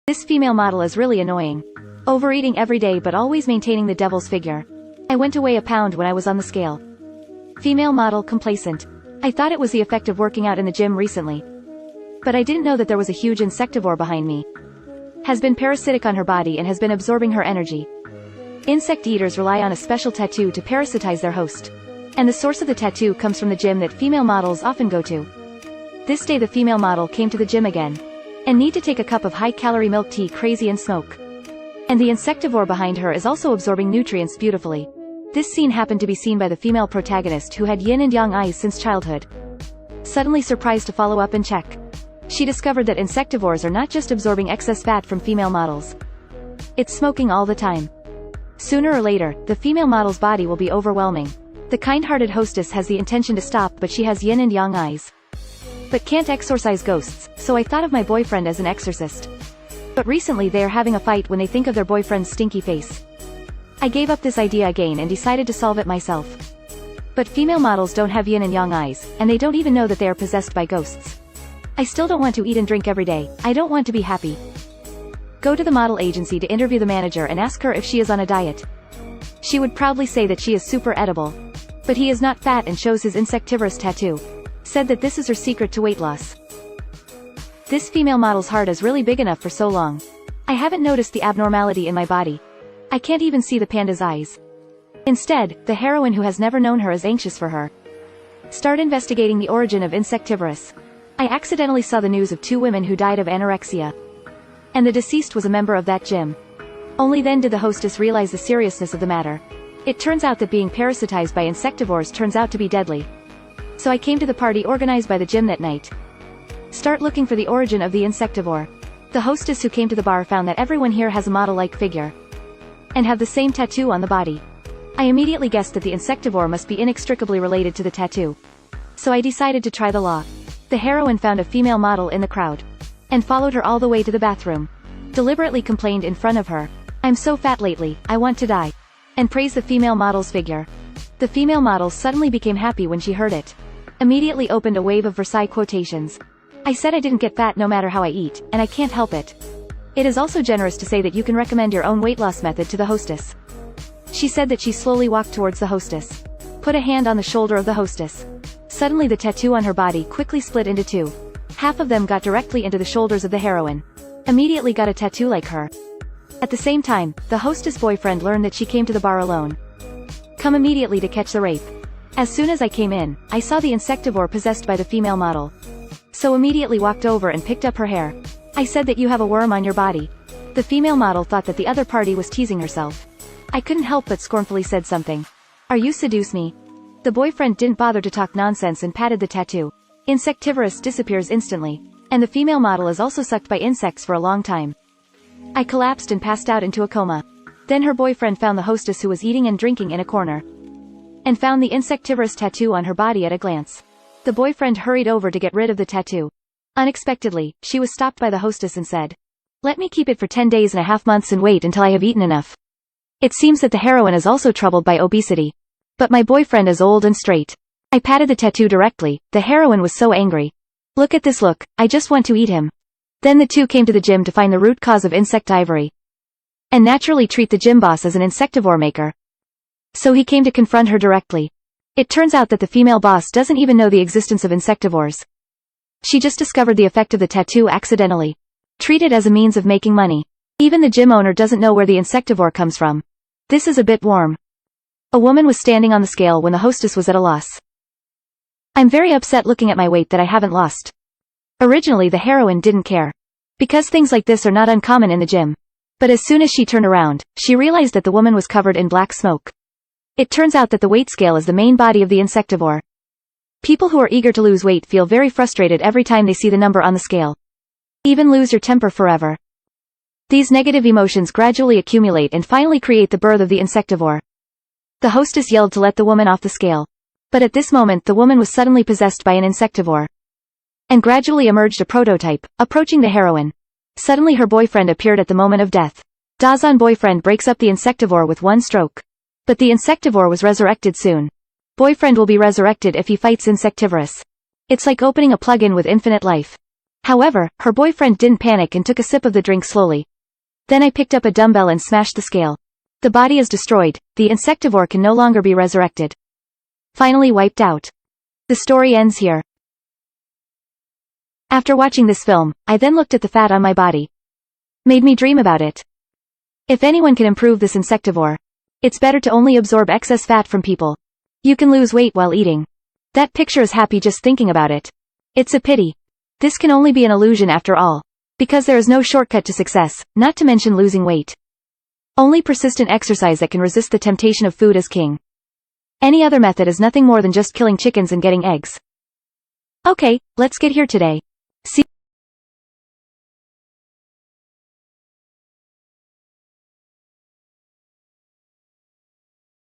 This female model is really annoying. Overeating every day but always maintaining the devil's figure. I went to weigh a pound when I was on the scale. Female model complacent. I thought it was the effect of working out in the gym recently. But I didn't know that there was a huge insectivore behind me. Has been parasitic on her body and has been absorbing her energy. Insect eaters rely on a special tattoo to parasitize their host. And the source of the tattoo comes from the gym that female models often go to. This day the female model came to the gym again. And need to take a cup of high-calorie milk tea crazy and smoke. And the insectivore behind her is also absorbing nutrients beautifully. This scene happened to be seen by the female protagonist who had yin and yang eyes since childhood. Suddenly surprised to follow up and check. She discovered that insectivores are not just absorbing excess fat from female models. It's smoking all the time. Sooner or later, the female model's body will be overwhelming. The kind-hearted hostess has the intention to stop, but she has yin and yang eyes. But can't exorcise ghosts, so I thought of my boyfriend as an exorcist. But recently they are having a fight when they think of their boyfriend's stinky face. I gave up this idea again and decided to solve it myself. But female models don't have yin and yang eyes, and they don't even know that they are possessed by ghosts. I still don't want to eat and drink every day. I don't want to be happy. Go to the model agency to interview the manager and ask her if she is on a diet. She would proudly say that she is super edible. But he is not fat and shows his insectivorous tattoo. Said that this is her secret to weight loss. This female model's heart is really big enough for so long. I haven't noticed the abnormality in my body. I can't even see the panda's eyes. Instead, the heroine who has never known her is anxious for her. Start investigating the origin of insectivorous. I accidentally saw the news of 2 women who died of anorexia. And the deceased was a member of that gym. Only then did the hostess realize the seriousness of the matter. It turns out that being parasitized by insectivores turns out to be deadly. So I came to the party organized by the gym that night. Start looking for the origin of the insectivore. The hostess who came to the bar found that everyone here has a model-like figure. And have the same tattoo on the body. I immediately guessed that the insectivore must be inextricably related to the tattoo. So I decided to try the law. The heroine found a female model in the crowd. And followed her all the way to the bathroom. Deliberately complained in front of her. "I'm so fat lately, I want to die." And praised the female model's figure. The female model suddenly became happy when she heard it. Immediately opened a wave of Versailles quotations. I said I didn't get fat no matter how I eat, and I can't help it. It is also generous to say that you can recommend your own weight loss method to the hostess. She said that she slowly walked towards the hostess. Put a hand on the shoulder of the hostess. Suddenly the tattoo on her body quickly split into 2. Half of them got directly into the shoulders of the heroine. Immediately got a tattoo like her. At the same time, the hostess' boyfriend learned that she came to the bar alone. Come immediately to catch the rape. As soon as I came in, I saw the insectivore possessed by the female model. So immediately walked over and picked up her hair. I said that you have a worm on your body. The female model thought that the other party was teasing herself. I couldn't help but scornfully said something. "Are you seduce me?" The boyfriend didn't bother to talk nonsense and patted the tattoo. Insectivorous disappears instantly. And the female model is also sucked by insects for a long time. I collapsed and passed out into a coma. Then her boyfriend found the hostess who was eating and drinking in a corner. And found the insectivorous tattoo on her body at a glance. The boyfriend hurried over to get rid of the tattoo. Unexpectedly, she was stopped by the hostess and said, "Let me keep it for 10 days and a half months and wait until I have eaten enough." It seems that the heroine is also troubled by obesity. But my boyfriend is old and straight. I patted the tattoo directly. The heroine was so angry. "Look at this look, I just want to eat him." Then the 2 came to the gym to find the root cause of insectivore. And naturally treat the gym boss as an insectivore maker. So he came to confront her directly. It turns out that the female boss doesn't even know the existence of insectivores. She just discovered the effect of the tattoo accidentally. Treated as a means of making money. Even the gym owner doesn't know where the insectivore comes from. This is a bit warm. A woman was standing on the scale when the hostess was at a loss. I'm very upset looking at my weight that I haven't lost. Originally the heroine didn't care. Because things like this are not uncommon in the gym. But as soon as she turned around, she realized that the woman was covered in black smoke. It turns out that the weight scale is the main body of the insectivore. People who are eager to lose weight feel very frustrated every time they see the number on the scale. Even lose your temper forever. These negative emotions gradually accumulate and finally create the birth of the insectivore. The hostess yelled to let the woman off the scale. But at this moment the woman was suddenly possessed by an insectivore. And gradually emerged a prototype, approaching the heroine. Suddenly her boyfriend appeared at the moment of death. Dazan boyfriend breaks up the insectivore with one stroke. But the insectivore was resurrected soon. Boyfriend will be resurrected if he fights insectivorous. It's like opening a plug-in with infinite life. However, her boyfriend didn't panic and took a sip of the drink slowly. Then I picked up a dumbbell and smashed the scale. The body is destroyed, the insectivore can no longer be resurrected. Finally wiped out. The story ends here. After watching this film, I then looked at the fat on my body. Made me dream about it. If anyone can improve this insectivore, it's better to only absorb excess fat from people. You can lose weight while eating. That picture is happy just thinking about it. It's a pity. This can only be an illusion after all. Because there is no shortcut to success, not to mention losing weight. Only persistent exercise that can resist the temptation of food is king. Any other method is nothing more than just killing chickens and getting eggs. Okay, let's get here today. See